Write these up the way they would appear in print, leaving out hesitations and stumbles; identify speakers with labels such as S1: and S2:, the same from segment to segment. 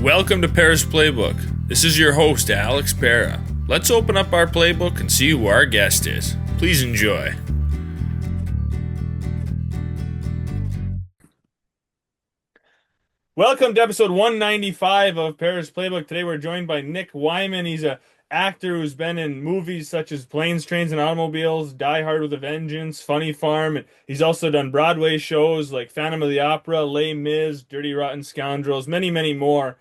S1: Welcome to Pera's Playbook. This is your host, Alex Pera. Let's open up our playbook and see who our guest is. Please enjoy. Welcome to episode 195 of Pera's Playbook. Today we're joined by Nick Wyman. He's an actor who's been in movies such as Planes, Trains, and Automobiles, Die Hard with a Vengeance, Funny Farm. And he's also done Broadway shows like Phantom of the Opera, Les Mis, Dirty Rotten Scoundrels, many, many more.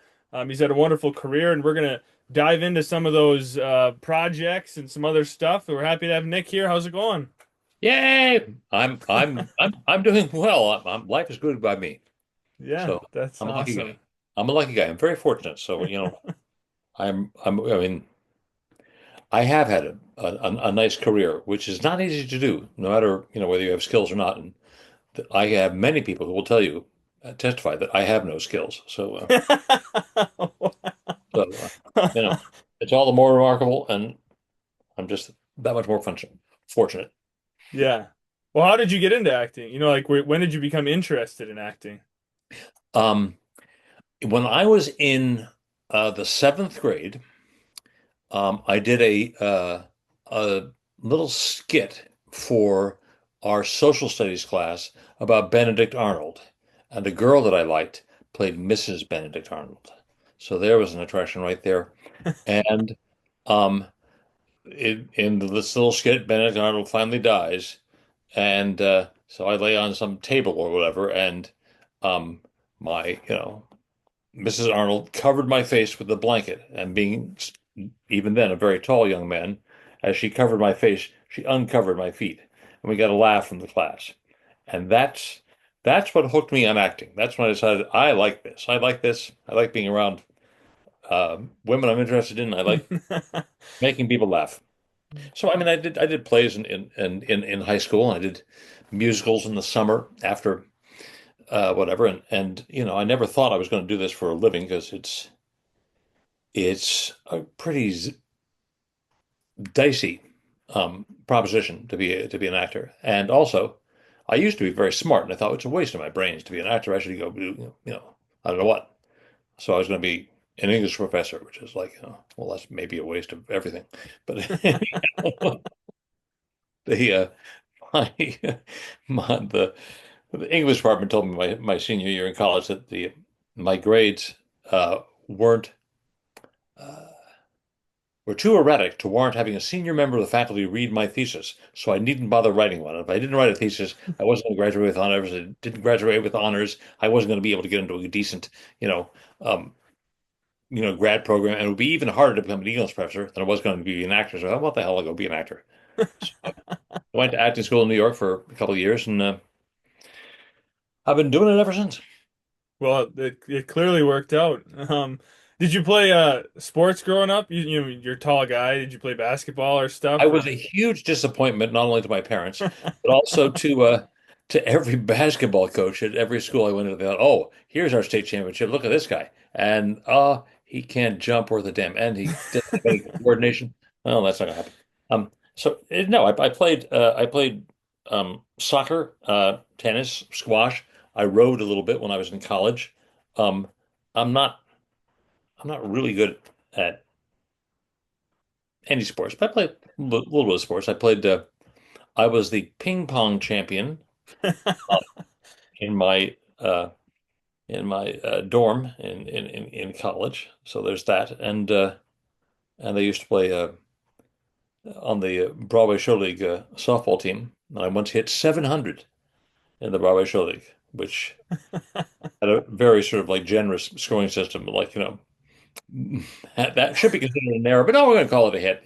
S1: He's had a wonderful career, and we're going to dive into some of those projects and some other stuff. We're happy to have Nick here. How's it going?
S2: Yay! I'm doing well. Life is good by me.
S1: Yeah,
S2: So
S1: that's
S2: I'm a lucky
S1: awesome.
S2: guy. I'm a lucky guy. I'm very fortunate. So, I mean, I have had a nice career, which is not easy to do, no matter, whether you have skills or not. And I have many people who will tell you, testify that I have no skills. So, it's all the more remarkable, and I'm just that much more fortunate.
S1: Yeah. Well, how did you get into acting? When did you become interested in acting?
S2: Um, when I was in the seventh grade, I did a little skit for our social studies class about Benedict Arnold, and the girl that I liked played Mrs. Benedict Arnold. So there was an attraction right there. And um, in this little skit, Benedict Arnold finally dies, and so I lay on some table or whatever, and um, my, Mrs. Arnold covered my face with the blanket, and being even then a very tall young man, as she covered my face, she uncovered my feet, and we got a laugh from the class. And that's what hooked me on acting. That's when I decided I like this. I like this. I like being around women I'm interested in. I like making people laugh. So I mean, I did plays in high school. I did musicals in the summer after whatever, and I never thought I was going to do this for a living because it's a pretty dicey proposition to be an actor. And also, I used to be very smart, and I thought it's a waste of my brains to be an actor. I should go do, I don't know what. So I was going to be an English professor, which is like, well, that's maybe a waste of everything. But the my, the English department told me my senior year in college that the my grades weren't uh, were too erratic to warrant having a senior member of the faculty read my thesis, so I needn't bother writing one. If I didn't write a thesis, I wasn't going to graduate with honors. I didn't graduate with honors. I wasn't going to be able to get into a decent, you know, um, grad program, and it would be even harder to become an English professor than it was going to be an actor. So what the hell? I'll go be an actor. So I went to acting school in New York for a couple of years, and I've been doing it ever since.
S1: Well, it clearly worked out. Did you play sports growing up? You're a tall guy. Did you play basketball or
S2: I
S1: stuff?
S2: was a huge disappointment, not only to my parents, but also to every basketball coach at every school I went to. They thought, "Oh, here's our state championship. Look at this guy, and he can't jump worth a damn, and he doesn't have any coordination." Well, that's not gonna happen. So no, I played soccer, tennis, squash. I rowed a little bit when I was in college. Um, I'm not I'm not really good at any sports, but I played a little bit of sports. I was the ping pong champion uh, in my dorm in college. So there's that, and I used to play on the Broadway Show League softball team. And I once hit 700 in the Broadway Show League, which had a very sort of like generous scoring system. Like that should be considered an error, but no, we're going to call it a hit.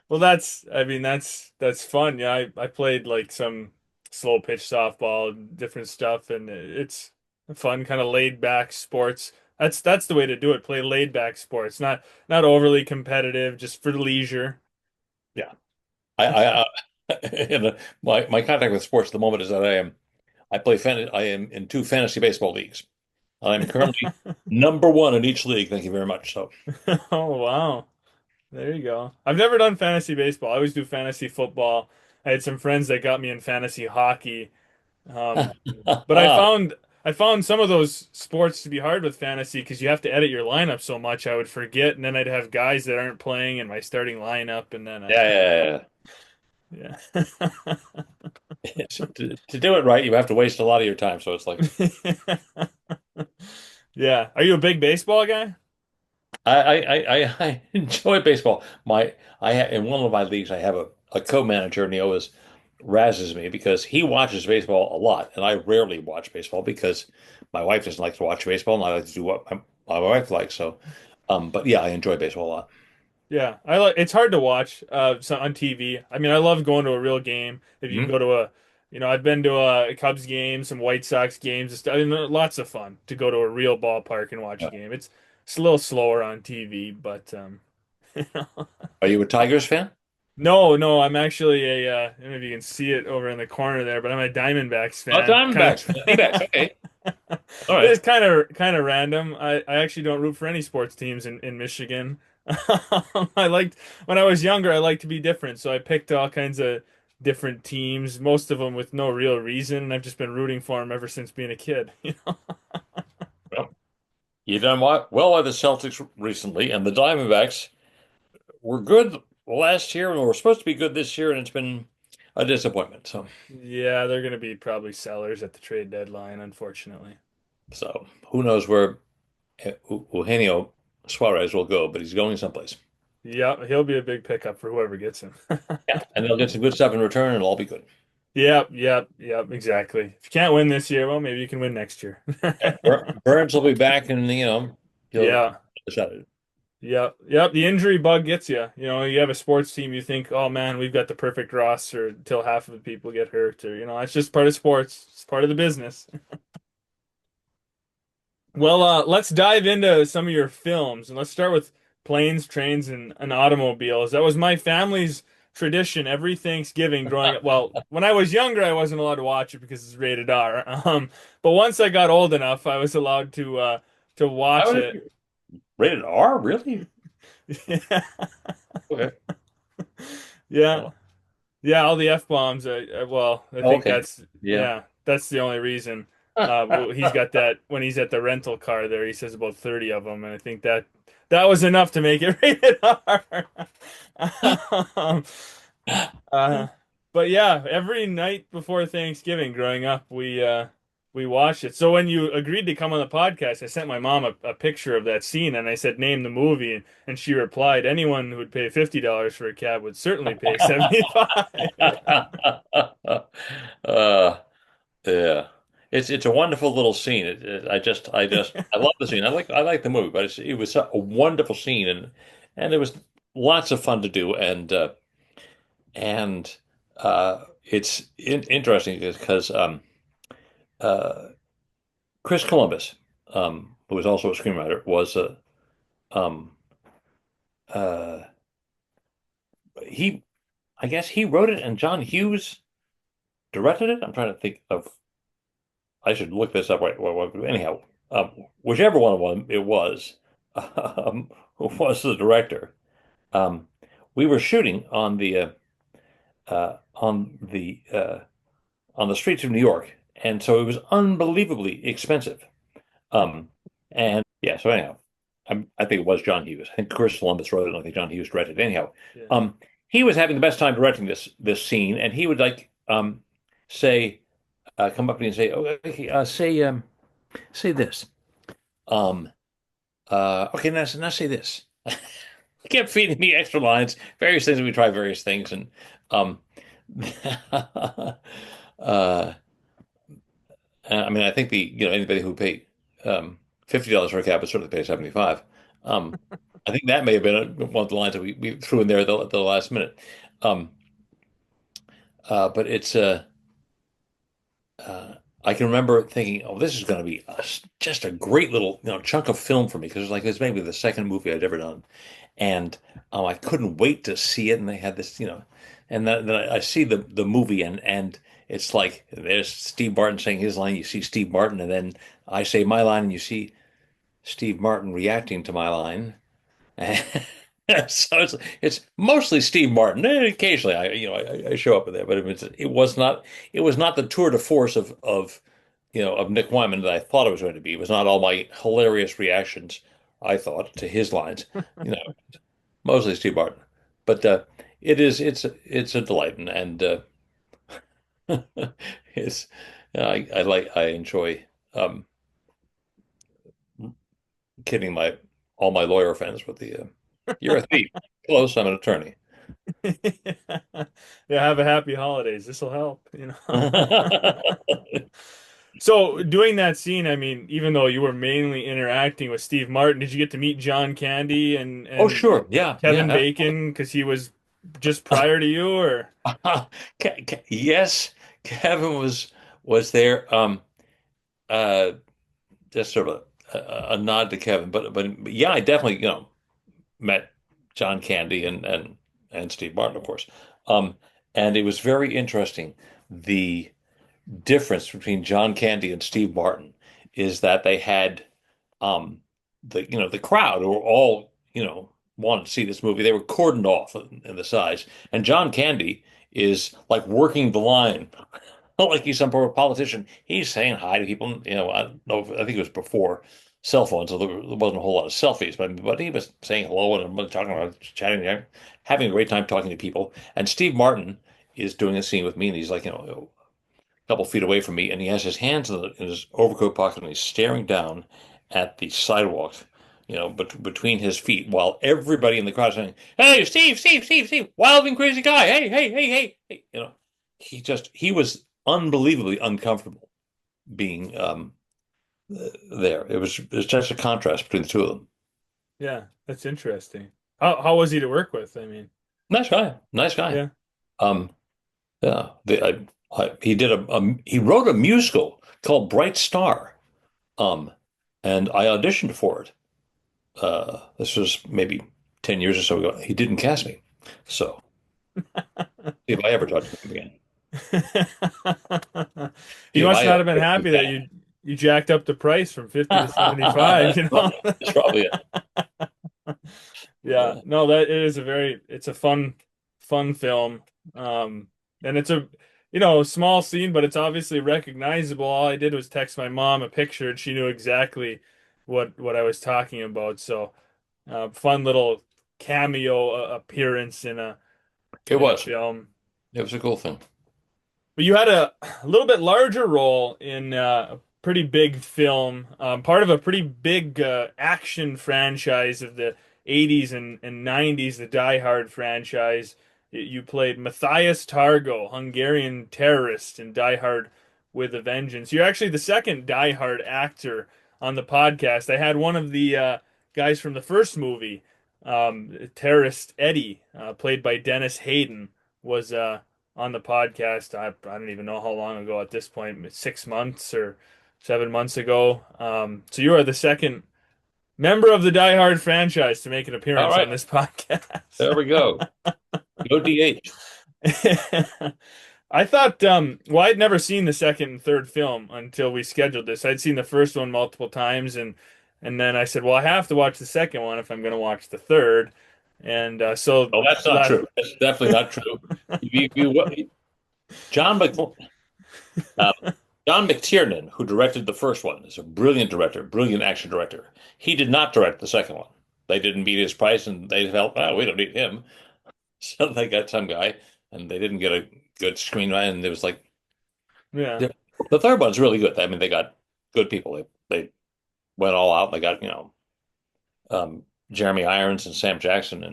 S1: Well, I mean, that's fun. Yeah, I played like some slow pitch softball, different stuff, and it's fun, kind of laid back sports. That's the way to do it. Play laid back sports, not overly competitive, just for leisure.
S2: Yeah. My contact with sports at the moment is that I am in two fantasy baseball leagues. I'm currently number one in each league. Thank you very much. So,
S1: Oh, wow. There you go. I've never done fantasy baseball. I always do fantasy football. I had some friends that got me in fantasy hockey. Um, but I found I found some of those sports to be hard with fantasy because you have to edit your lineup so much. I would forget, and then I'd have guys that aren't playing in my starting lineup, and then
S2: Yeah, yeah,
S1: yeah.
S2: yeah. To do it right, you have to waste a lot of your time. So it's like
S1: Yeah. Are you a big baseball guy?
S2: I enjoy baseball. In one of my leagues, I have a co-manager, and he always razzes me because he watches baseball a lot, and I rarely watch baseball because my wife doesn't like to watch baseball, and I like to do what my wife likes. But yeah, I enjoy baseball a lot.
S1: Yeah, I like it's hard to watch on TV. I mean, I love going to a real game. If you can
S2: Mhm.
S1: go to I've been to a Cubs game, some White Sox games, and stuff. I mean, lots of fun to go to a real ballpark and watch a
S2: Yeah.
S1: game. It's a little slower on TV, but you know.
S2: Are you a Tigers fan?
S1: No, no, I'm actually I don't know if you can see it over in the corner there, but I'm a Diamondbacks
S2: Oh,
S1: fan. Kind
S2: Diamondbacks, D-backs.
S1: of
S2: Okay, all right.
S1: It's kind of random. I actually don't root for any sports teams in Michigan. I liked when I was younger, I liked to be different, so I picked all kinds of different teams, most of them with no real reason, and I've just been rooting for them ever since being a kid, you know?
S2: Well, you done well by the Celtics recently, and the Diamondbacks were good last year and were supposed to be good this year, and it's been a disappointment.
S1: Yeah, they're gonna be probably sellers at the trade deadline, unfortunately.
S2: So who knows where Eugenio Suarez will go, but he's going someplace.
S1: Yeah, he'll be a big pickup for whoever gets him.
S2: Yeah, and they'll get some good stuff in return, and it'll all be good.
S1: Yep, yep, yep, exactly. If you can't win this year, well, maybe you can win next year.
S2: Yeah, Burns will be back, and he'll
S1: Yeah.
S2: shut it.
S1: Yep, yep. The injury bug gets you. You know, you have a sports team, you think, oh man, we've got the perfect roster until half of the people get hurt, or that's just part of sports. It's part of the business. Well, let's dive into some of your films, and let's start with planes, trains, and automobiles. That was my family's tradition every Thanksgiving growing up. Well, when I was younger, I wasn't allowed to watch it because it's rated R. But once I got old enough, I was allowed to
S2: I
S1: watch
S2: would
S1: it.
S2: rated R, really?
S1: Yeah,
S2: Okay.
S1: yeah.
S2: Well,
S1: Yeah, all the F-bombs. Well, I think
S2: okay. Yeah.
S1: that's the only reason. He's got that when he's at the rental car there. He says about 30 of them, and I think that was enough to make it rated R. Um, uh, but yeah, every night before Thanksgiving, growing up, we watched it. So when you agreed to come on the podcast, I sent my mom a picture of that scene, and I said, "Name the movie," and she replied, "Anyone who would pay $50 for a cab would certainly pay 75."
S2: Uh, yeah. It's a wonderful little scene. I love the scene. I like the movie, but it was a wonderful scene, and it was lots of fun to do, and it's interesting because uh, Chris Columbus, who was also a screenwriter, was a um, uh, he I guess he wrote it, and John Hughes directed it. I'm trying to think of. I should look this up. Anyhow, whichever one of them it who was the director. Um, we were shooting uh, on the uh, on the streets of New York, and so it was unbelievably expensive. And yeah, so anyhow, I think it was John Hughes. I think Chris Columbus wrote it, and I think John Hughes directed it. Anyhow,
S1: Yeah.
S2: he was having the best time directing this scene, and he would say, come up to me and say, "Oh, okay, say this." Um, okay, now say this. He kept feeding me extra lines, various things. We try various things, and um, uh, I mean, I think anybody who paid $50 for a cab would certainly pay 75. Um, I think that may have been one of the lines that we threw in there at the last minute. Um, but I can remember thinking, oh, this is going to be just a great little chunk of film for me because it's maybe the second movie I'd ever done, and I couldn't wait to see it. And they had this, and then I see the movie, and it's like there's Steve Martin saying his line, you see Steve Martin, and then I say my line, and you see Steve Martin reacting to my line. So it's mostly Steve Martin. And occasionally I show up in there, but it was not the tour de force of of Nick Wyman that I thought it was going to be. It was not all my hilarious reactions, I thought, to his lines. You know, mostly Steve Martin. But it's a delight, and it's I enjoy um, kidding my all my lawyer friends with the you're a thief. Close, I'm an attorney.
S1: Yeah, have a happy holidays. This will help, you know. So doing that scene, I mean, even though you were mainly interacting with Steve Martin, did you get to meet John Candy and
S2: Oh,
S1: and
S2: sure. Yeah,
S1: Kevin
S2: yeah.
S1: Bacon because he was just prior to you, or
S2: Yes, Kevin was there. Uh, just sort of a nod to Kevin, but yeah, I definitely met John Candy and Steve Martin, of course. Um, and it was very interesting. The difference between John Candy and Steve Martin is that they had the crowd who were all wanted to see this movie. They were cordoned off in the sides, and John Candy is like working the line. Not like he's some politician. He's saying hi to people. I don't know. I think it was before cell phones, so there wasn't a whole lot of selfies. But he was saying hello and talking about chatting, having a great time talking to people. And Steve Martin is doing a scene with me, and he's like, a couple feet away from me, and he has his hands in his overcoat pocket, and he's staring down at the sidewalk, between his feet, while everybody in the crowd is saying, "Hey, Steve, Steve, Steve, Steve, wild and crazy guy! Hey, hey, hey, hey, hey!" He was unbelievably uncomfortable being there. It was just a contrast between the two of them.
S1: yeah, that's interesting. How was he to work with? I mean,
S2: Nice guy, nice guy.
S1: yeah.
S2: Um, yeah, he wrote a musical called Bright Star. Um, and I auditioned for it. This was maybe 10 years or so ago. He didn't cast me. So see if I ever talk to him again.
S1: He
S2: See if
S1: must
S2: I
S1: not
S2: ever
S1: have been
S2: get him
S1: happy that
S2: back.
S1: you jacked up the price from 50 to 75,
S2: That's
S1: you know?
S2: probably, that's probably it.
S1: Yeah, no, that it is it's a fun film. Um, and it's a, small scene, but it's obviously recognizable. All I did was text my mom a picture and she knew exactly what I was talking about. So, fun little cameo appearance
S2: It
S1: in a
S2: was.
S1: film.
S2: It was a cool thing.
S1: But you had a little bit larger role in a pretty big film, part of a pretty big action franchise of the 80s and 90s, the Die Hard franchise. You played Matthias Targo, Hungarian terrorist in Die Hard with a Vengeance. You're actually the second Die Hard actor on the podcast. I had one of the guys from the first movie, terrorist Eddie, played by Dennis Hayden, was on the podcast. I don't even know how long ago at this point, 6 months or 7 months ago. So you are the second member of the Die Hard franchise to make an
S2: All
S1: appearance on
S2: right.
S1: this podcast.
S2: There we go. Go DH.
S1: I thought, well, I'd never seen the second and third film until we scheduled this. I'd seen the first one multiple times, and then I said, well, I have to watch the second one if I'm going to watch the third. And so
S2: Oh, that's not
S1: last,
S2: true. That's definitely not true. John Mc, uh, John McTiernan, who directed the first one, is a brilliant director, brilliant action director. He did not direct the second one. They didn't meet his price, and they felt, oh, we don't need him. So they got some guy, and they didn't get a good screenwriter. And it was like
S1: yeah,
S2: the third one's really good. I mean, they got good people. They went all out. They got Jeremy Irons and Sam Jackson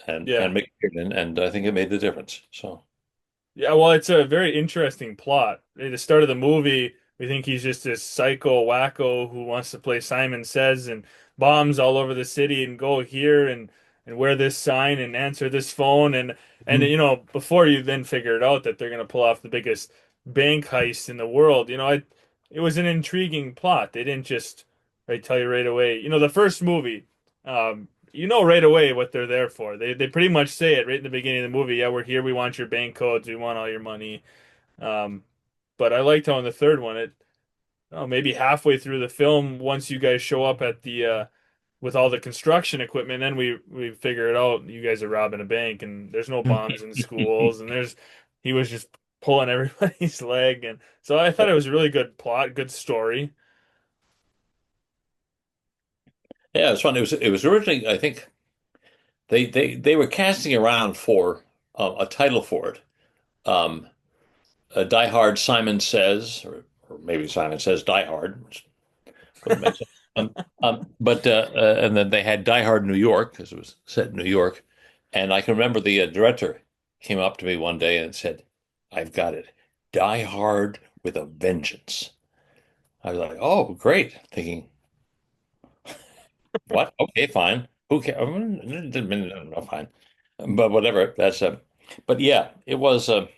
S1: yeah.
S2: and McTiernan, and I think it made the difference. So
S1: Yeah, well, it's a very interesting plot. At the start of the movie, we think he's just this psycho wacko who wants to play Simon Says and bombs all over the city and go here and wear this sign and answer this phone and
S2: Mhm.
S1: before you then figure it out that they're gonna pull off the biggest bank heist in the world, it was an intriguing plot. They didn't just tell you right away. The first movie, right away what they're there for. They pretty much say it right in the beginning of the movie. Yeah, we're here. We want your bank codes. We want all your money. Um, but I liked how in the third one, maybe halfway through the film, once you guys show up at the with all the construction equipment, then we figure it out. You guys are robbing a bank, and there's no bombs in schools, and he was just pulling everybody's leg. And so I thought it was a really good plot, good story.
S2: Yeah, it's fun. It was originally, I think they were casting around for a title for it. Um, Die Hard Simon Says, or maybe Simon Says Die Hard, which wouldn't make sense. But and then they had Die Hard New York because it was set in New York, and I can remember the director came up to me one day and said, "I've got it, Die Hard with a Vengeance." I was like, "Oh, great!" Thinking, "What? Okay, fine. Who cares? Fine, but whatever." But yeah, it was a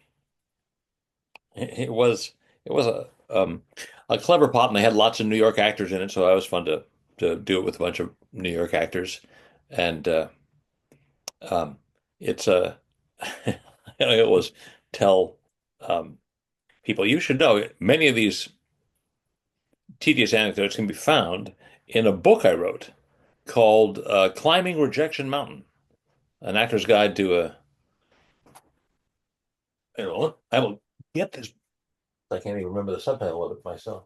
S2: clever plot, and they had lots of New York actors in it, so that was fun to do it with a bunch of New York actors, and um, it's a it was tell um, people you should know many of these tedious anecdotes can be found in a book I wrote called "Climbing Rejection Mountain: An Actor's Guide to a." I will get this. I can't even remember the subtitle of it myself.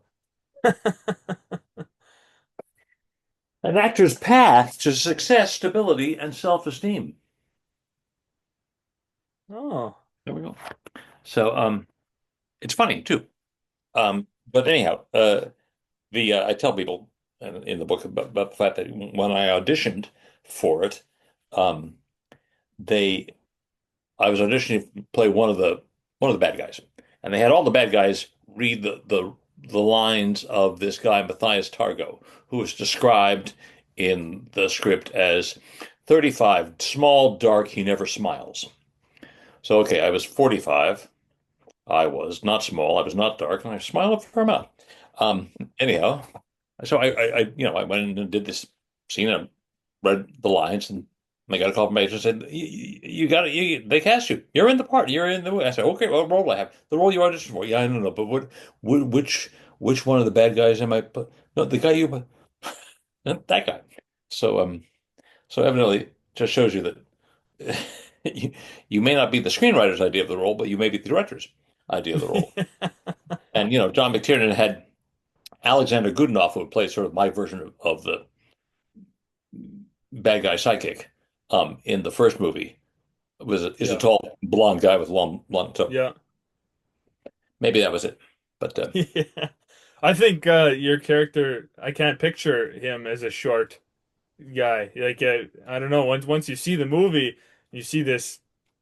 S2: An actor's path to success, stability, and self-esteem.
S1: Oh,
S2: There we go. So, it's funny too. But anyhow, the I tell people in the book about the fact that when I auditioned for it, um, they I was auditioning to play one of the bad guys, and they had all the bad guys read the lines of this guy Matthias Targo, who was described in the script as 35, small, dark, he never smiles. So okay, I was 45. I was not small, I was not dark, and I smiled a fair amount. Um, anyhow, so I went in and did this scene and read the lines, and I got a call from my agent and said, "You got it. They cast you. You're in the part. You're in the movie." I said, "Okay, what role do I have? The role you auditioned for." "Yeah, I don't know, but which one of the bad guys am I? No, the guy you, that guy." So so evidently, just shows you that you, you may not be the screenwriter's idea of the role, but you may be the director's idea of the role. And John McTiernan had Alexander Goodenough, who would play sort of my version of the bad guy sidekick in the first movie is a
S1: yeah,
S2: tall blonde guy with long blonde. So
S1: yeah,
S2: maybe that was it. But
S1: yeah. I think your character, I can't picture him as a short guy. Like I don't know. Once you see the movie, you see this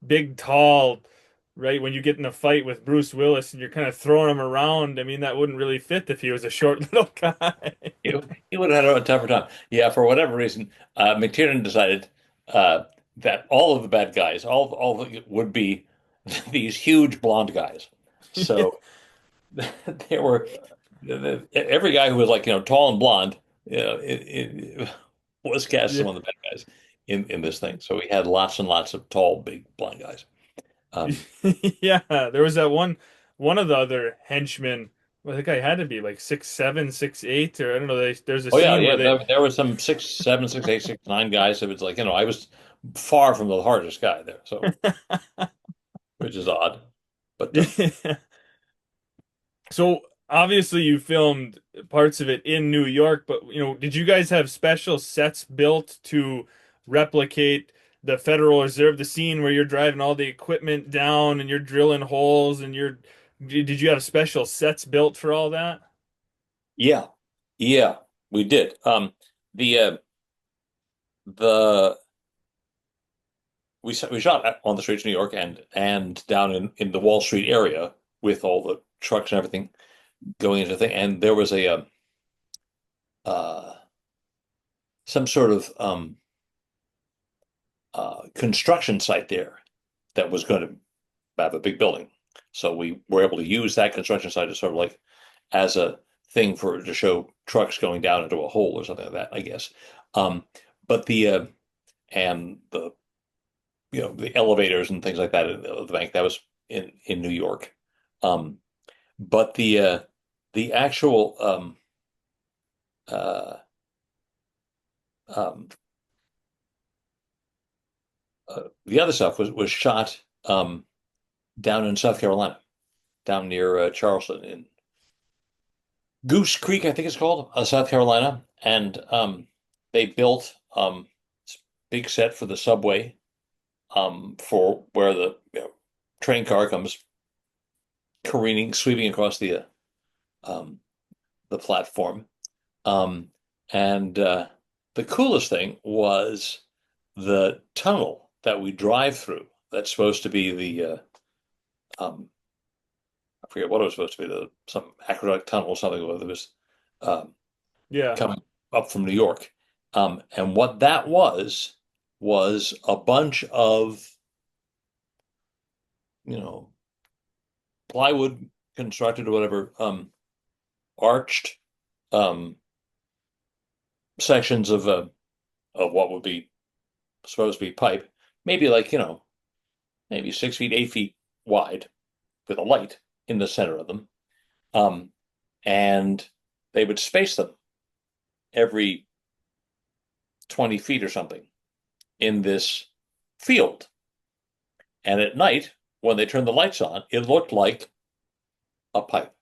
S1: big, tall, right? When you get in a fight with Bruce Willis and you're kind of throwing him around, I mean that wouldn't really fit if he was a short little guy.
S2: he would have had a tougher time. Yeah, for whatever reason, McTiernan decided that all of the bad guys, all would be these huge blonde guys. So there were every guy who was like tall and blonde, it was cast as
S1: Yeah.
S2: one of the bad guys in this thing. So we had lots and lots of tall, big blonde guys. Um,
S1: Yeah, there was that one of the other henchmen. Well, I think I had to be like 6'7", 6'8", or I don't know. There's a
S2: oh yeah,
S1: scene where
S2: yeah.
S1: they
S2: There were some 6'7", 6'8", 6'9" guys. It was like I was far from the hardest guy there, so which is odd. But
S1: Yeah. So obviously you filmed parts of it in New York, but did you guys have special sets built to replicate the Federal Reserve, the scene where you're driving all the equipment down and you're drilling holes and did you have special sets built for all that?
S2: yeah, yeah, we did. The uh, the we shot on the streets of New York and down in the Wall Street area with all the trucks and everything going into the thing, and there was a uh, some sort of construction site there that was going to have a big building. So we were able to use that construction site as sort of like as a thing for to show trucks going down into a hole or something like that, I guess. Um, but and the elevators and things like that in the bank that was in New York. Um, but the actual uh, um, the other stuff was shot down in South Carolina. down near Charleston in Goose Creek, I think it's called, South Carolina, and they built this big set for the subway for where the train car comes careening, sweeping across um, the platform. Um, and the coolest thing was the tunnel that we drive through. That's supposed to be um, I forget what it was supposed to be, some aqueduct tunnel or something. Whether it was um,
S1: Yeah.
S2: coming up from New York. And what that was a bunch of, you know, plywood constructed or whatever, arched um, sections of what would be supposed to be pipe, maybe like, maybe 6 feet, 8 feet wide, with a light in the center of them. Um, and they would space them every 20 feet or something in this field. And at night, when they turned the lights on, it looked like a pipe.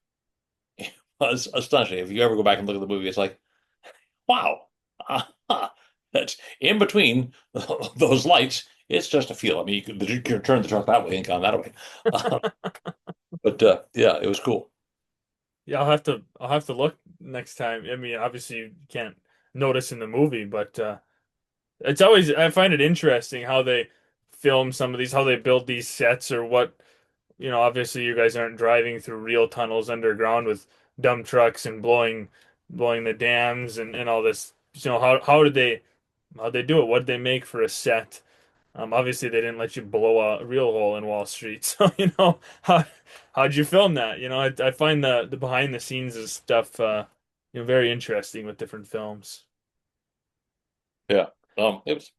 S2: It was astonishing. If you ever go back and look at the movie, it's like, wow, that's in between those lights. It's just a field. I mean, you could turn the truck that way and come that way. Uh, but yeah, it was cool.
S1: Yeah, I'll have to look next time. I mean, obviously you can't notice in the movie, but it's always I find it interesting how they film some of these, how they build these sets or what, obviously you guys aren't driving through real tunnels underground with dump trucks and blowing the dams and all this. How did they do it? What did they make for a set? Obviously they didn't let you blow a real hole in Wall Street. So, how'd you film that? I find the behind the scenes of stuff very interesting with different films.
S2: Yeah, it's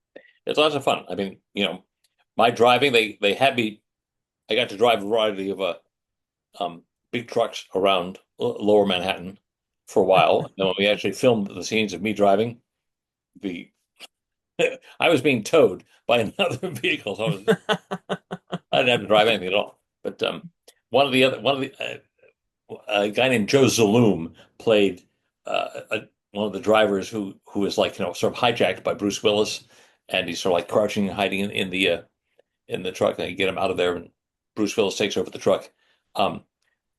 S2: lots of fun. I mean, my driving, they had me. I got to drive a variety of big trucks around Lower Manhattan for a while. And then when we actually filmed the scenes of me driving, the I was being towed by another vehicle, so I didn't have to drive anything at all. But one of the a guy named Joe Zaloom played one of the drivers who is like sort of hijacked by Bruce Willis, and he's sort of like crouching and hiding in the truck, and they get him out of there, and Bruce Willis takes over the truck. Um,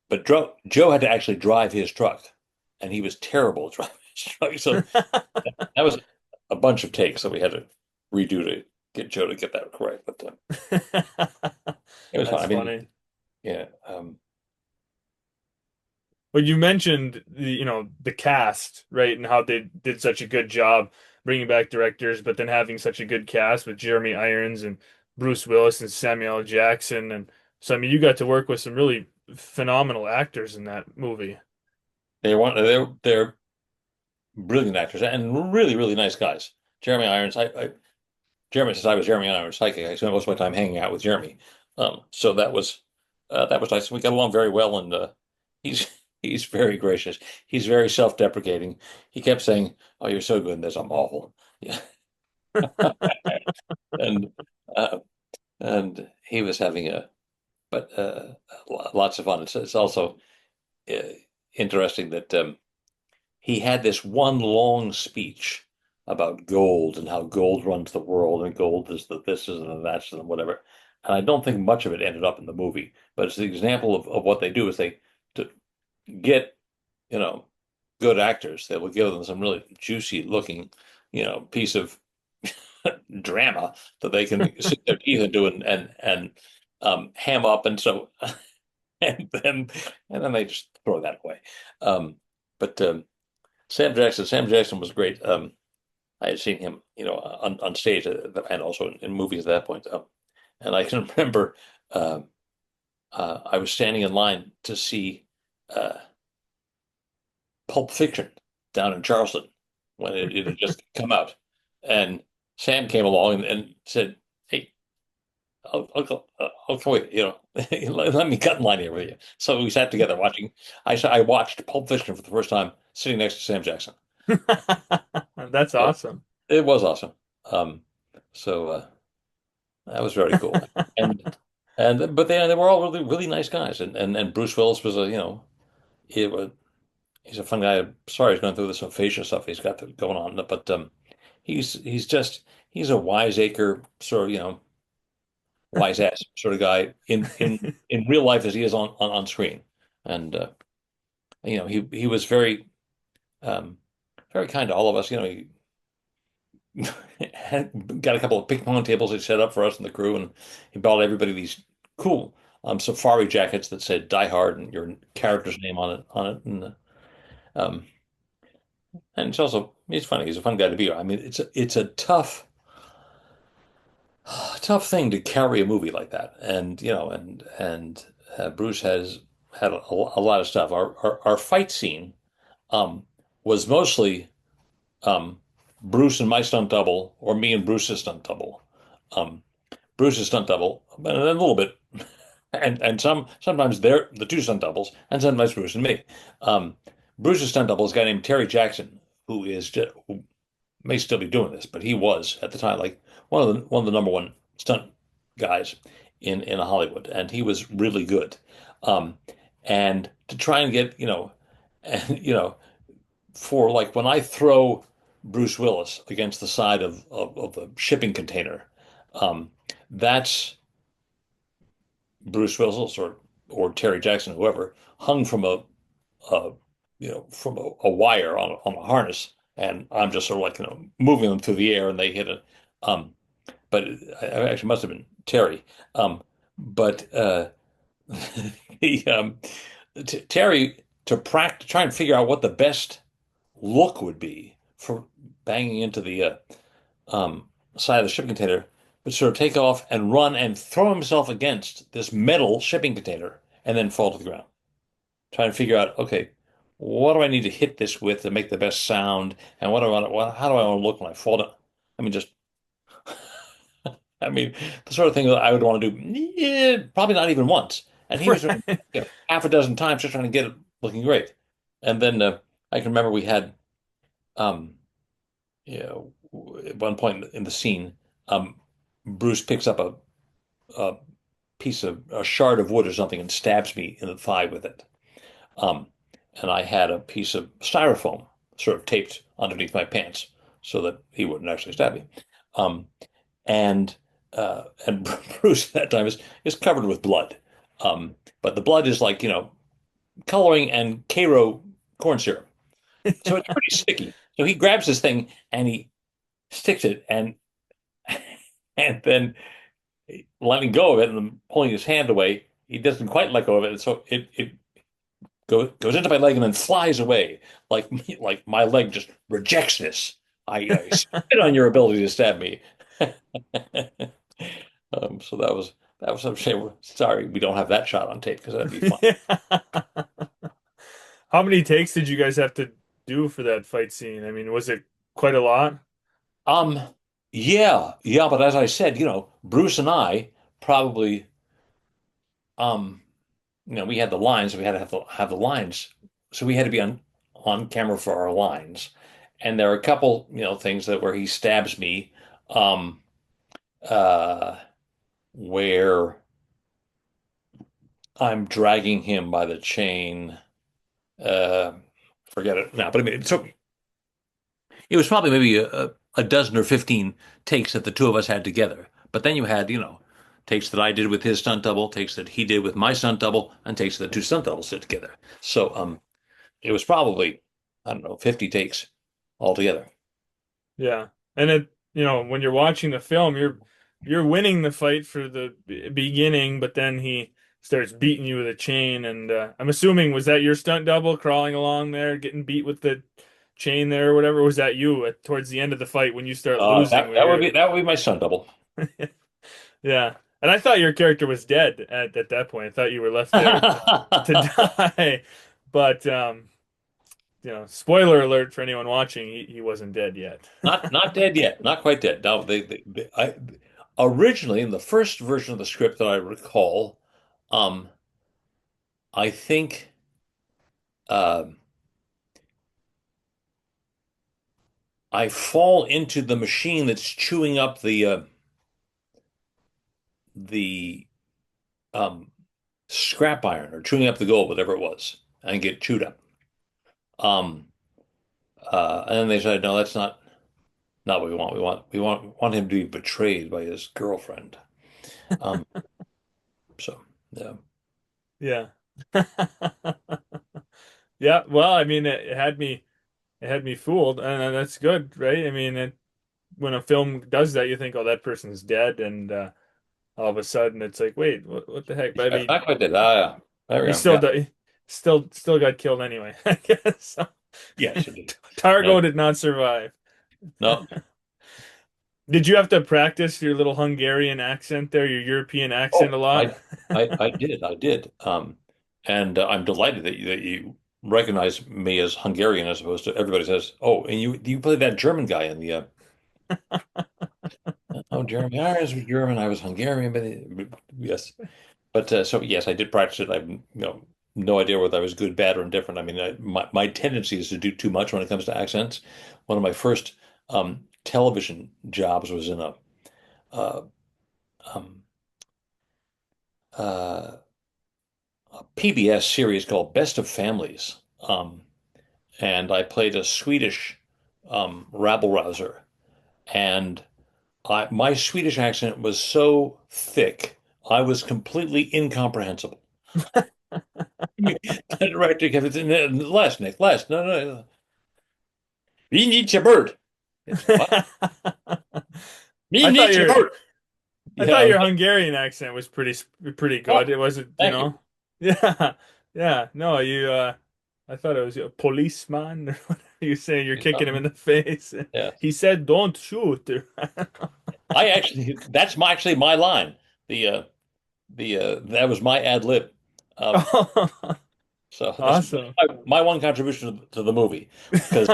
S2: but Joe had to actually drive his truck, and he was terrible at driving his truck. So that was a bunch of takes that we had to redo to get Joe to get that correct. But it was fun.
S1: That's
S2: I mean,
S1: funny.
S2: yeah,
S1: But you mentioned the cast, right, and how they did such a good job bringing back directors, but then having such a good cast with Jeremy Irons and Bruce Willis and Samuel L. Jackson, and so I mean, you got to work with some really phenomenal actors in that movie.
S2: they're brilliant actors and really really nice guys. Jeremy Irons, Jeremy since I was Jeremy Irons' psychic, I spent most of my time hanging out with Jeremy. So that was nice. We got along very well, and he's he's very gracious. He's very self-deprecating. He kept saying, "Oh, you're so good in this. I'm awful." Yeah, and uh, and he was having but lots of fun. It's also uh, interesting that he had this one long speech about gold and how gold runs the world and gold is the this is and the that's and whatever. And I don't think much of it ended up in the movie, but it's the example of what they do is they to get, you know, good actors. They will give them some really juicy looking, piece of drama that they can sink their teeth into and ham up. And so, and then, and then they just throw that away. Um, but Sam Jackson was great. I had seen him, on stage and also in movies at that point. And I can remember uh, I was standing in line to see uh, Pulp Fiction down in Charleston when it had just come out. And Sam came along and said, "Hey, I'll come with you, let me cut in line here with you." So we sat together watching. I watched Pulp Fiction for the first time sitting next to Sam Jackson.
S1: That's
S2: It,
S1: awesome.
S2: it was awesome. So that was very cool. And And but they were all really nice guys, and Bruce Willis was it was he's a fun guy. Sorry, he's going through this aphasia stuff he's got going on, but he's just he's a wiseacre sort of wise ass sort of guy in real life as he is on screen, and he was um, very kind to all of us. He got a couple of ping pong tables he set up for us and the crew, and he bought everybody these cool safari jackets that said "Die Hard" and your character's name on it, um, and he's funny. He's a fun guy to be around. I mean, it's a tough thing to carry a movie like that, and Bruce has had a lot of stuff. Our fight scene um, was mostly um, Bruce and my stunt double, or me and Bruce's stunt double. Um, Bruce's stunt double, and then a little bit, and sometimes they're the two stunt doubles, and sometimes Bruce and me. Um, Bruce's stunt double is a guy named Terry Jackson, who may still be doing this, but he was at the time like one of the number one stunt guys in Hollywood, and he was really good. Um, and to try and get and for like when I throw Bruce Willis against the side of the shipping container, um, that's Bruce Willis or Terry Jackson, whoever, hung from a from a wire on a harness, and I'm just sort of like moving them through the air, and they hit it. Um, but it actually must have been Terry. But the Terry to try and figure out what the best look would be for banging into the um, side of the shipping container, but sort of take off and run and throw himself against this metal shipping container and then fall to the ground. Try and figure out, okay, what do I need to hit this with to make the best sound, and how do I want to look when I fall down? I mean, just, I mean, the sort of thing that I would want to do, probably not even once. And he was doing
S1: Right.
S2: half a dozen times just trying to get it looking great. And then I can remember we had um, at one point in the scene, Bruce picks up a a shard of wood or something and stabs me in the thigh with it. Um, and I had a piece of styrofoam sort of taped underneath my pants so that he wouldn't actually stab me. Um, and Bruce at that time is covered with blood. But the blood is like, coloring and Karo corn syrup. So it's pretty sticky. So he grabs this thing and he sticks it and then letting go of it and pulling his hand away, he doesn't quite let go of it. And so it goes into my leg and then flies away. Like my leg just rejects this. I spit on your ability to stab me. So that was a shame. Sorry, we don't have that shot on tape because that'd be fun.
S1: How many takes did you guys have to do for that fight scene? I mean, was it quite a lot?
S2: Um, yeah, but as I said, Bruce and I probably um we had the lines, so we had to have the lines, so we had to be on camera for our lines. And there are a couple, things that where he stabs me, um, uh, where I'm dragging him by the chain. Uh, Forget it now, but I mean, it was probably maybe a dozen or 15 takes that the two of us had together. But then you had, takes that I did with his stunt double, takes that he did with my stunt double, and takes that the two stunt doubles did together. So, it was probably, I don't know, 50 takes altogether.
S1: Yeah. And when you're watching the film, you're winning the fight for the beginning, but then he starts beating you with a chain and I'm assuming was that your stunt double crawling along there getting beat with the chain there or whatever? Or was that you towards the end of the fight when you start losing
S2: That
S1: where
S2: that would
S1: you're
S2: be that would be my stunt double.
S1: Yeah. And I thought your character was dead at that point. I thought you were left there to die. But spoiler alert for anyone watching, he wasn't dead yet.
S2: Not dead yet, not quite dead. No, originally in the first version of the script that I recall, um, I think um I fall into the machine that's chewing up the um, scrap iron or chewing up the gold, whatever it was, and get chewed up. Um, and then they said, no, that's not what we want. We want him to be betrayed by his girlfriend. Um, so yeah.
S1: Yeah. Yeah, well, I mean, it had me fooled, and that's good, right? I mean, when a film does that, you think, oh, that person's dead, and all of a sudden it's like, wait, what the heck? But I
S2: Yeah,
S1: mean,
S2: not quite that. Ah, yeah. There we
S1: he
S2: go.
S1: still
S2: Yeah.
S1: di- still got killed anyway, I guess. So,
S2: Yes, indeed.
S1: Targo
S2: No,
S1: did not survive.
S2: no.
S1: Did you have to practice your little Hungarian accent there, your European accent
S2: Oh,
S1: a lot?
S2: I did. And I'm delighted that you recognize me as Hungarian as opposed to everybody says, oh, and you play that German guy in the oh, German. I was German. I was Hungarian, but yes. But so yes, I did practice it. I've no idea whether I was good, bad, or indifferent. I mean, my tendency is to do too much when it comes to accents. One of my first television jobs was in uh, um, uh, a PBS series called Best of Families, and I played a Swedish rabble rouser, and my Swedish accent was so thick, I was completely incomprehensible. The director kept saying, less, Nick, less. No, no, no. We need your bird. Yes, what? We
S1: I thought
S2: need your
S1: your
S2: bird.
S1: I thought
S2: Yeah.
S1: your Hungarian accent was pretty
S2: Oh,
S1: good. It wasn't,
S2: thank you.
S1: Yeah. Yeah. No, I thought it was a policeman or whatever you saying you're kicking him in the face.
S2: Yeah.
S1: He said don't shoot.
S2: Actually my line. That was my ad lib. Um, so that's
S1: Awesome.
S2: my one contribution to the movie because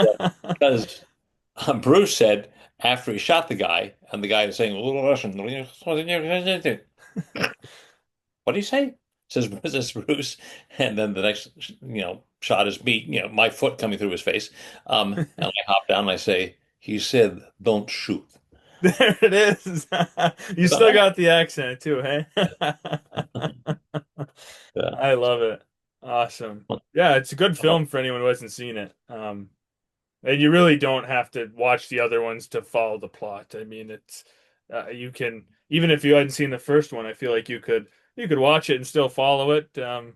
S2: Bruce said after he shot the guy and the guy is saying, what do you say? Says Bruce, and then the next, shot is me, my foot coming through his face. And I hop down and I say, he said, don't shoot.
S1: There it is. You still got the accent too, hey?
S2: Yeah.
S1: I love it. Awesome. Yeah, it's a good film for anyone who hasn't seen it. And you really don't have to watch the other ones to follow the plot. I mean, it's you can even if you hadn't seen the first one, I feel like you could watch it and still follow it.
S2: Oh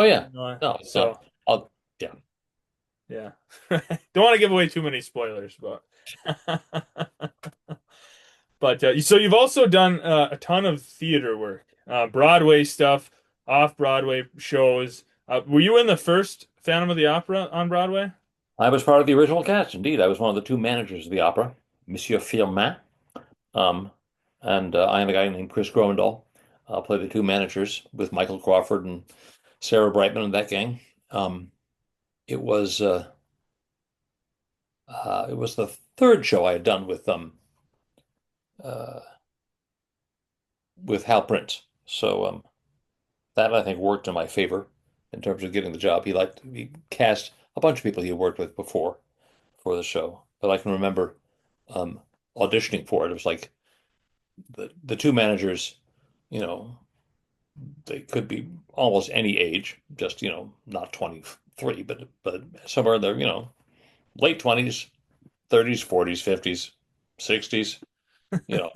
S2: yeah. No, it's
S1: So
S2: not. I'll, yeah.
S1: yeah, don't want to give away too many spoilers, but so you've also done a ton of theater work, Broadway stuff, off Broadway shows. Were you in the first Phantom of the Opera on Broadway?
S2: I was part of the original cast. Indeed, I was one of the two managers of the opera, Monsieur Firmin. Um, and I and a guy named Chris Groendahl played the two managers with Michael Crawford and Sarah Brightman and that gang. Um, it was it was the third show I had done uh, with Hal Prince. So that I think worked in my favor in terms of getting the job. He cast a bunch of people he had worked with before for the show, but I can remember um, auditioning for it. It was like the two managers, you know, they could be almost any age, just not 23, but somewhere in their late 20s, 30s, 40s, 50s, 60s, you know,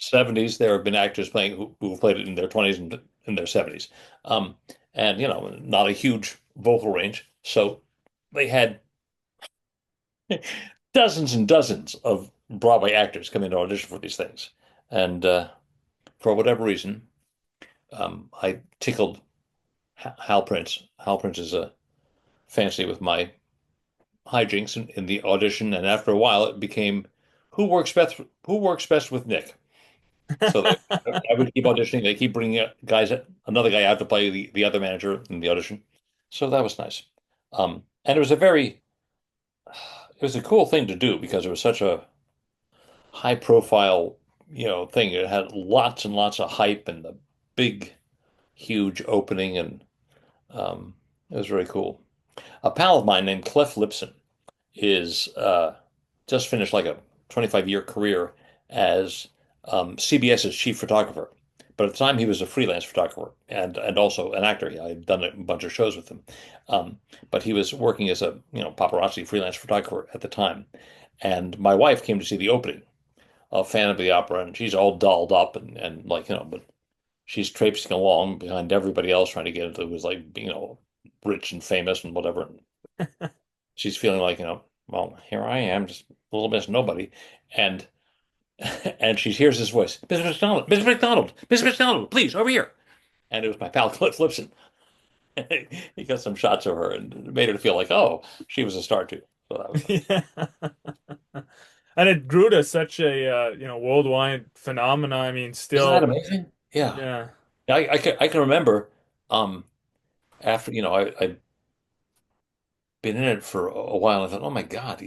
S2: 70s. There have been actors playing who played it in their 20s and in their 70s. Um, and not a huge vocal range. So they had dozens and dozens of Broadway actors come in to audition for these things. And for whatever reason, I tickled Hal Prince. Hal Prince is a fancy with my hijinks in the audition, and after a while, it became who works best with Nick. So I would keep auditioning. They keep bringing another guy out to play the other manager in the audition. So that was nice. And it was a cool thing to do because it was such a high profile, thing. It had lots and lots of hype and the big, huge opening, and it was very cool. A pal of mine named Clef Lipson is just finished like a 25-year career as CBS's chief photographer But at the time, he was a freelance photographer and also an actor. I had done a bunch of shows with him. Um, but he was working as a, paparazzi freelance photographer at the time. And my wife came to see the opening of Phantom of the Opera, and she's all dolled up and like, but she's traipsing along behind everybody else trying to get into who's like, rich and famous and whatever. And she's feeling like, well, here I am, just a little bit nobody. And and she hears this voice, Mr. McDonald, Mr. McDonald, Mr. McDonald, please, over here. And it was my pal Cliff Lipson. He got some shots of her and made her feel like, oh, she was a star too. So that was nice.
S1: Yeah. And it grew to such a worldwide phenomena. I mean,
S2: Isn't that
S1: still,
S2: amazing? Yeah.
S1: yeah.
S2: I can remember um after, I'd been in it for a while. I thought, oh my God,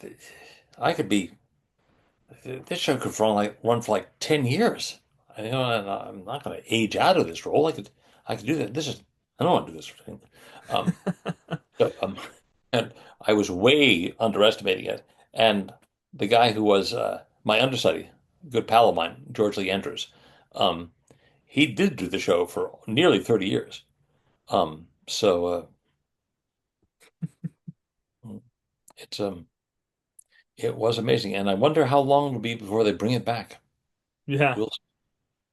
S2: th- I could be, this show could run for like 10 years. And I'm not going to age out of this role. I could do that. I don't want to do this. Um, but, and I was way underestimating it. And the guy who was my understudy, good pal of mine, George Lee Andrews, um, he did do the show for nearly 30 years. So it's it was amazing, and I wonder how long it'll be before they bring it back.
S1: Yeah.
S2: We'll,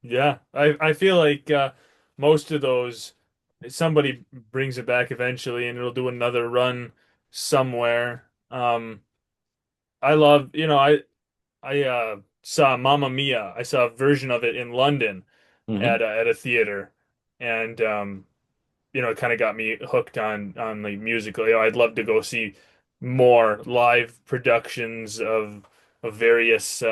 S1: Yeah. I feel like most of those somebody brings it back eventually and it'll do another run somewhere. I love, I saw Mamma Mia. I saw a version of it in London
S2: hmm
S1: at a theater, and it kind of got me hooked on like musical. I'd love to go see more live productions of various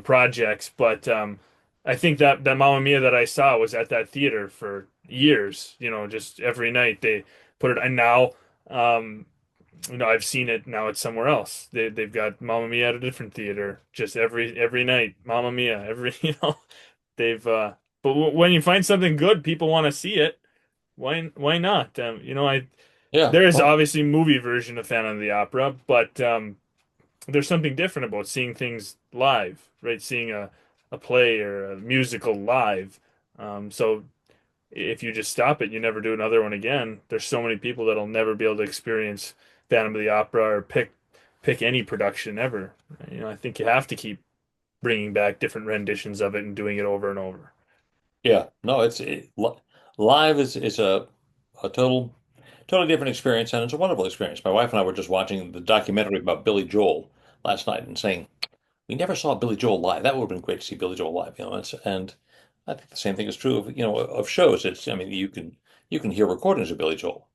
S1: projects, but I think that Mamma Mia that I saw was at that theater for years. Just every night they put it, and now. Um, I've seen it now. It's somewhere else. They've got Mamma Mia at a different theater. Just every night, Mamma Mia. They've. But when you find something good, people want to see it. Why not? I
S2: yeah.
S1: there is
S2: Well,
S1: obviously movie version of Phantom of the Opera, but there's something different about seeing things live, right? Seeing a play or a musical live. So if you just stop it, you never do another one again. There's so many people that'll never be able to experience Phantom of the Opera or pick any production ever. I think you have to keep bringing back different renditions of it and doing it over and over.
S2: yeah. No, live is a totally different experience, and it's a wonderful experience. My wife and I were just watching the documentary about Billy Joel last night and saying, we never saw Billy Joel live. That would have been great to see Billy Joel live, and I think the same thing is true of, of shows. I mean, you can hear recordings of Billy Joel,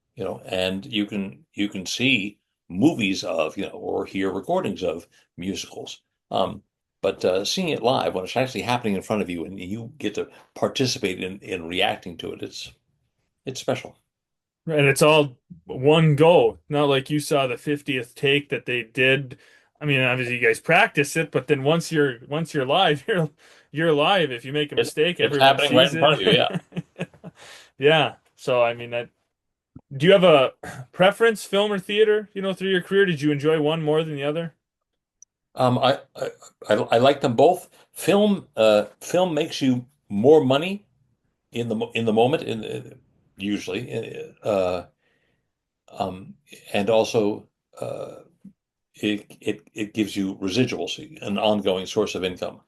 S2: and you can see movies of, or hear recordings of musicals. Um, but seeing it live when it's actually happening in front of you and you get to participate in reacting to it, it's special.
S1: And it's all one go. Not like you saw the 50th take that they did. I mean, obviously you guys practice it, but then once you're live, you're live. If you make a
S2: It's
S1: mistake,
S2: it's
S1: everyone
S2: happening right
S1: sees
S2: in
S1: it.
S2: front of you. Yeah.
S1: Yeah. So I mean that do you have a preference, film or theater, through your career? Did you enjoy one more than the other?
S2: I like them both. Film makes you more money in the moment usually um, and also it gives you residuals, an ongoing source of income.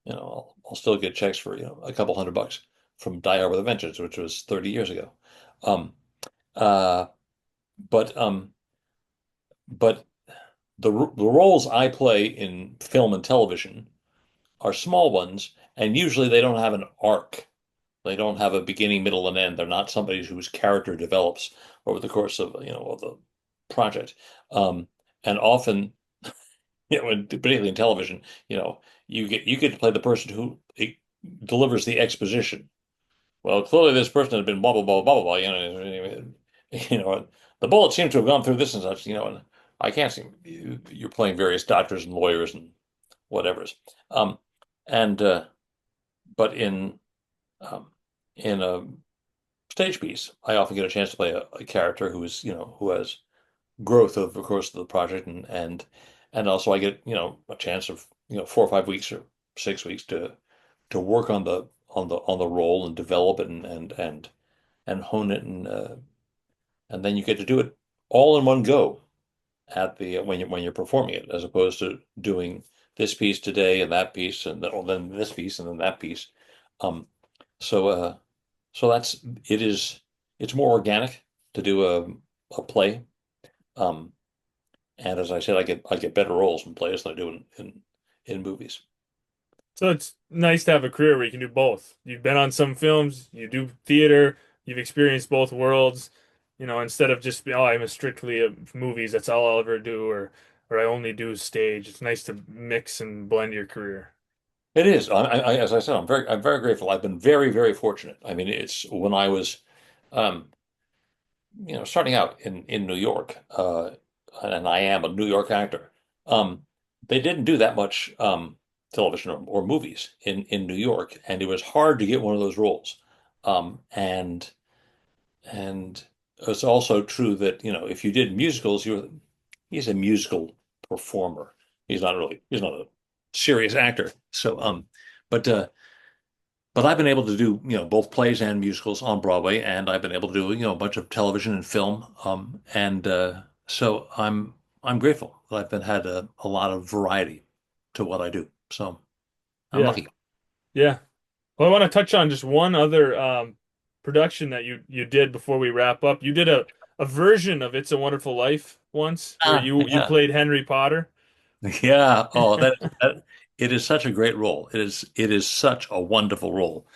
S2: I'll still get checks for a couple $100 from Die Hard with a Vengeance, which was 30 years ago. Um, uh, but but the roles I play in film and television are small ones, and usually they don't have an arc. They don't have a beginning, middle, and end. They're not somebody whose character develops over the course of of the project. And often, particularly in television, you get to play the person who delivers the exposition. Well, clearly this person has been blah blah blah blah blah. The bullet seems to have gone through this and such. And I can't see you're playing various doctors and lawyers and whatever's. Um, and but um, in a stage piece, I often get a chance to play a character who has growth over the course of the project, and also I get a chance of 4 or 5 weeks or 6 weeks to work on the role and develop it and hone it and then you get to do it all in one go at the when you're performing it, as opposed to doing this piece today and that piece and then this piece and then that piece. Um, so so it's more organic to do a play. Um, and as I said, I get better roles in plays than I do in movies.
S1: So it's nice to have a career where you can do both. You've been on some films, you do theater, you've experienced both worlds, instead of just, oh, I'm a strictly a movies, that's all I'll ever do, or I only do stage. It's nice to mix and blend your career.
S2: It is. As I said, I'm very grateful. I've been very fortunate. I mean, it's when I was, um, starting out in New York, and I am a New York actor. They didn't do that much television or movies in New York, and it was hard to get one of those roles. And it's also true that, if you did musicals, he's a musical performer. He's not a serious actor. So, but but I've been able to do, both plays and musicals on Broadway, and I've been able to do, a bunch of television and film. And so I'm grateful that I've been had a lot of variety to what I do. So I'm
S1: Yeah.
S2: lucky.
S1: Yeah. Well, I want to touch on just one other production that you did before we wrap up. You did a version of It's a Wonderful Life once where you
S2: Yeah.
S1: played Henry Potter.
S2: Yeah. Oh, it is such a great role. It is such a wonderful role.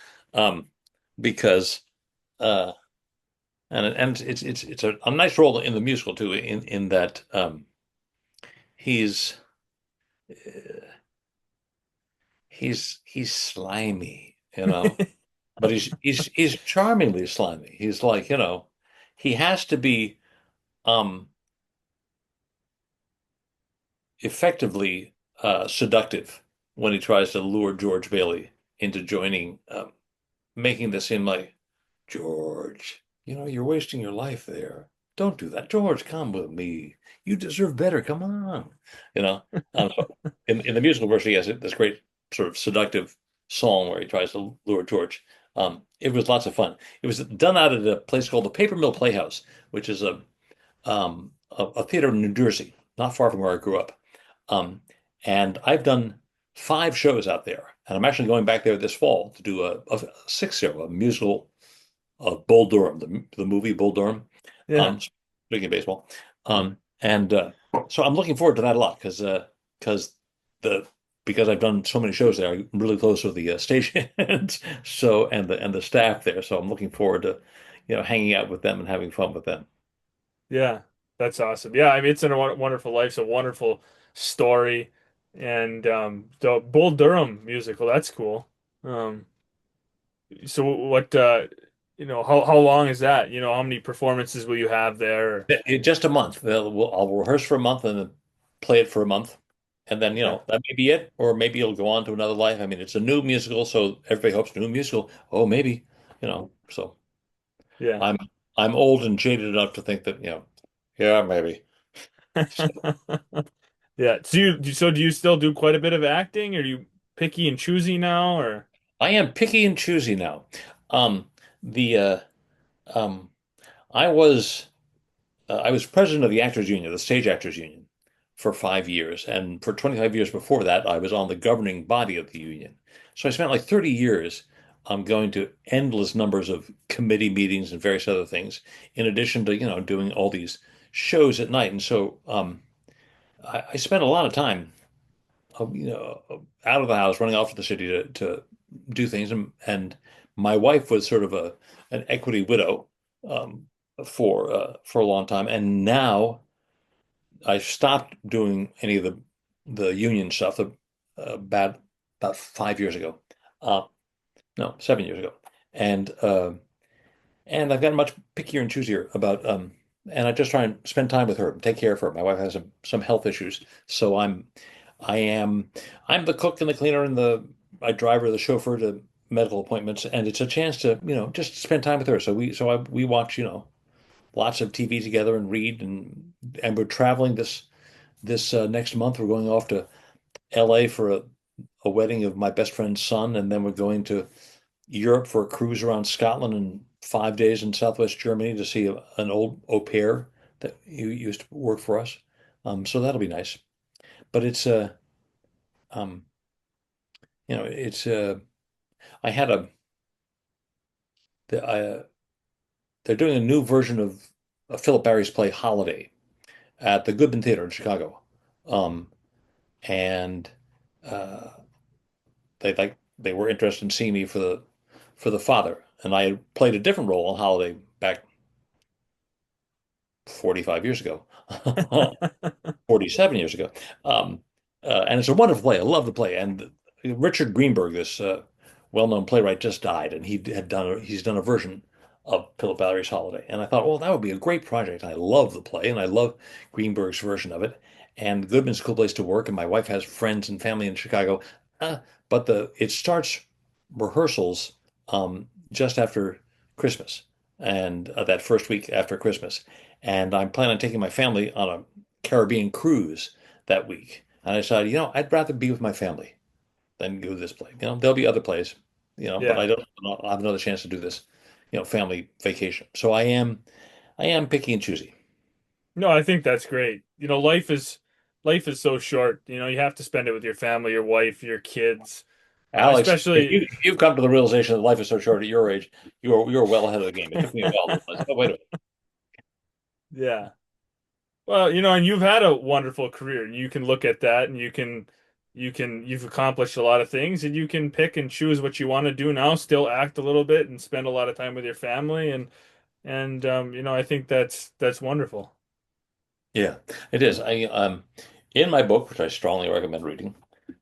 S2: Because uh and it's a nice role in the musical too, in that he's he's slimy, but he's charmingly slimy. He's like, he has to be um effectively seductive when he tries to lure George Bailey into joining, making this seem like, George, you're wasting your life there. Don't do that. George, come with me. You deserve better. Come on. You know, so in the musical version, he has this great sort of seductive song where he tries to lure George. It was lots of fun. It was done out at a place called the Paper Mill Playhouse, which is a theater in New Jersey, not far from where I grew up. Um, and I've done 5 shows out there, and I'm actually going back there this fall to do a sixth show, a musical of Bull Durham, the movie Bull Durham.
S1: Yeah.
S2: Speaking of baseball, and so I'm looking forward to that a lot because the because I've done so many shows there, I'm really close with the station, so and the staff there. So I'm looking forward to hanging out with them and having fun with them.
S1: Yeah, that's awesome. Yeah, I mean, it's a wonderful life. It's a wonderful story, and the Bull Durham musical. That's cool. Um, so what? How long is that? How many performances will you have there?
S2: Just a month. I'll rehearse for a month and then play it for a month. And then,
S1: Yeah,
S2: that may be it, or maybe it'll go on to another life. I mean, it's a new musical, so everybody hopes new musical. Oh, maybe, so
S1: yeah.
S2: I'm I'm old and jaded enough to think that, yeah, maybe. So
S1: Yeah. So do you still do quite a bit of acting? Or are you picky and choosy now? Or
S2: I am picky and choosy now. Um, the um, I was I was president of the Actors Union, the Stage Actors Union, for 5 years. And for 25 years before that, I was on the governing body of the union. So I spent like 30 years going to endless numbers of committee meetings and various other things, in addition to, doing all these shows at night. And so I spent a lot of time, out of the house, running off to the city to do things. And my wife was sort of an equity widow um, for a long time. And now I stopped doing any of the union stuff about 5 years ago. Uh, no, 7 years ago, and and I've gotten much pickier and choosier about and I just try and spend time with her, take care of her. My wife has some health issues, so I am I'm the cook and the cleaner and the I drive her, the chauffeur to medical appointments, and it's a chance to just spend time with her. We watch lots of TV together and read and we're traveling this next month. We're going off to LA for a wedding of my best friend's son, and then we're going to Europe for a cruise around Scotland and 5 days in Southwest Germany to see an old au pair that used to work for us. So that'll be nice. But it's um, it's I had a the, they're doing a new version of Philip Barry's play Holiday at the Goodman Theater in Chicago. Um, and uh, they were interested in seeing me for the father, and I had played a different role on Holiday back 45 years ago, 47 years ago. Um, and it's a wonderful play. I love the play. And Richard Greenberg, this well-known playwright, just died, and he's done a version of Philip Ballery's Holiday. And I thought, well, that would be a great project. I love the play, and I love Greenberg's version of it. And Goodman's a cool place to work, and my wife has friends and family in Chicago. Uh, but the it starts rehearsals just after Christmas, and that first week after Christmas. And I'm planning on taking my family on a Caribbean cruise that week. And I decided, I'd rather be with my family than go to this play. There'll be other plays, but
S1: Yeah.
S2: I'll have another chance to do this, family vacation. So I am picky and choosy.
S1: No, I think that's great. Life is so short. You have to spend it with your family, your wife, your kids.
S2: Alex,
S1: Especially,
S2: if you've come to the realization that life is so short at your age, you're well ahead of the game. It took me a while to realize, oh, wait a minute.
S1: yeah. Well, and you've had a wonderful career, and you can look at that, and you've accomplished a lot of things, and you can pick and choose what you want to do now, still act a little bit and spend a lot of time with your family, and I think that's wonderful.
S2: Yeah, it is. In my book, which I strongly recommend reading,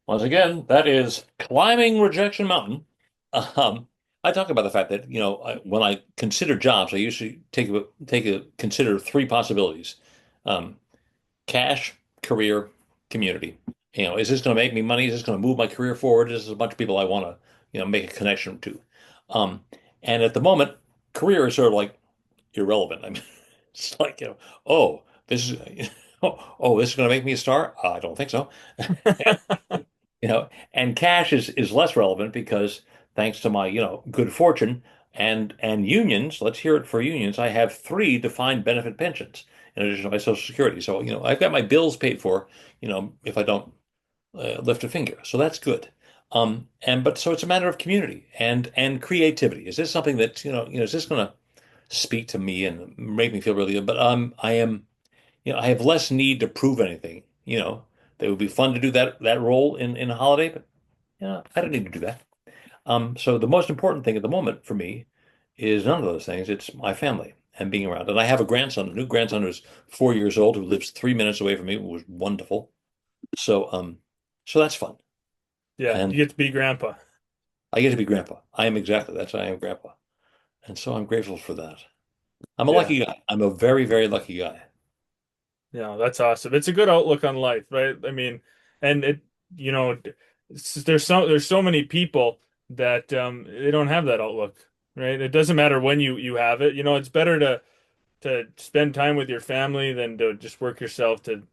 S2: once again, that is Climbing Rejection Mountain. Um, I talk about the fact that, when I consider jobs, I usually consider three possibilities. Um, Cash, career, community. Is this going to make me money? Is this going to move my career forward? Is this a bunch of people I want to, make a connection to? Um, and at the moment, career is sort of like irrelevant. I mean, it's like, oh, this is, oh, this is going to make me a star? I don't think so. And cash is less relevant because thanks to my, good fortune and unions, let's hear it for unions, I have three defined benefit pensions in addition to my Social Security. So, I've got my bills paid for, if I don't lift a finger. So that's good. But so it's a matter of community and creativity. Is this something that, is this going to speak to me and make me feel really good? But I have less need to prove anything. It would be fun to do that role in a holiday, but I don't need to do that. So the most important thing at the moment for me is none of those things. It's my family and being around. And I have a new grandson who's 4 years old, who lives 3 minutes away from me, who was wonderful. So so that's fun.
S1: Yeah,
S2: And
S1: you get to be grandpa.
S2: I get to be grandpa. I am exactly that's I am grandpa. And so I'm grateful for that. I'm a
S1: Yeah.
S2: lucky guy. I'm a very, very lucky guy.
S1: Yeah, that's awesome. It's a good outlook on life, right? I mean, and you know, there's so many people that they don't have that outlook, right? It doesn't matter when you have it. It's better to spend time with your family than to just work yourself to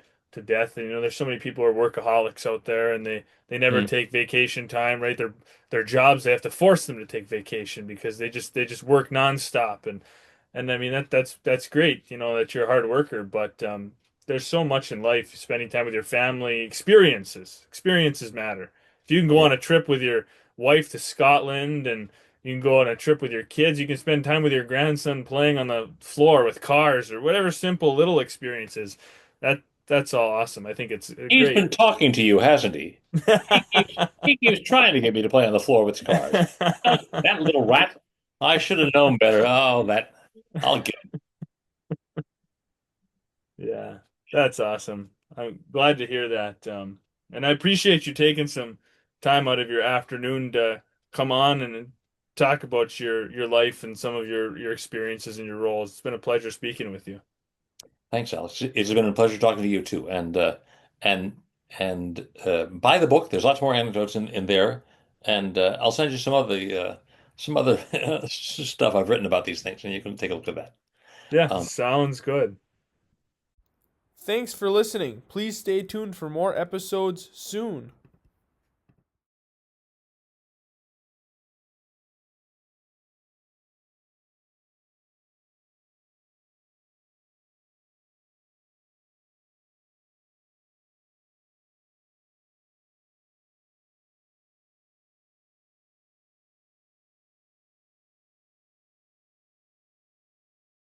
S1: death. And there's so many people who are workaholics out there, and they never
S2: Mm.
S1: take vacation time, right? Their jobs, they have to force them to take vacation because they just work nonstop. And I mean that's great, that you're a hard worker, but there's so much in life, spending time with your family, experiences matter. If you can go
S2: Yeah.
S1: on a trip with your wife to Scotland, and you can go on a trip with your kids, you can spend time with your grandson playing on the floor with cars, or whatever simple little experiences. That's all awesome. I think it's
S2: He's
S1: great.
S2: been talking to you, hasn't he? He keeps trying to get me to play on the floor with cars. That little rat. I should have known better. Oh, that I'll get
S1: Yeah, that's awesome. I'm glad to hear that. And I appreciate you taking some time out of your afternoon to come on and talk about your life and some of your experiences and your roles. It's been a pleasure speaking with you.
S2: Thanks, Alex. It's been a pleasure talking to you too. And buy the book. There's lots more anecdotes in there, and I'll send you some other stuff I've written about these things, and you can take a look at that.
S1: Yeah,
S2: Um,
S1: sounds good. Thanks for listening. Please stay tuned for more episodes soon.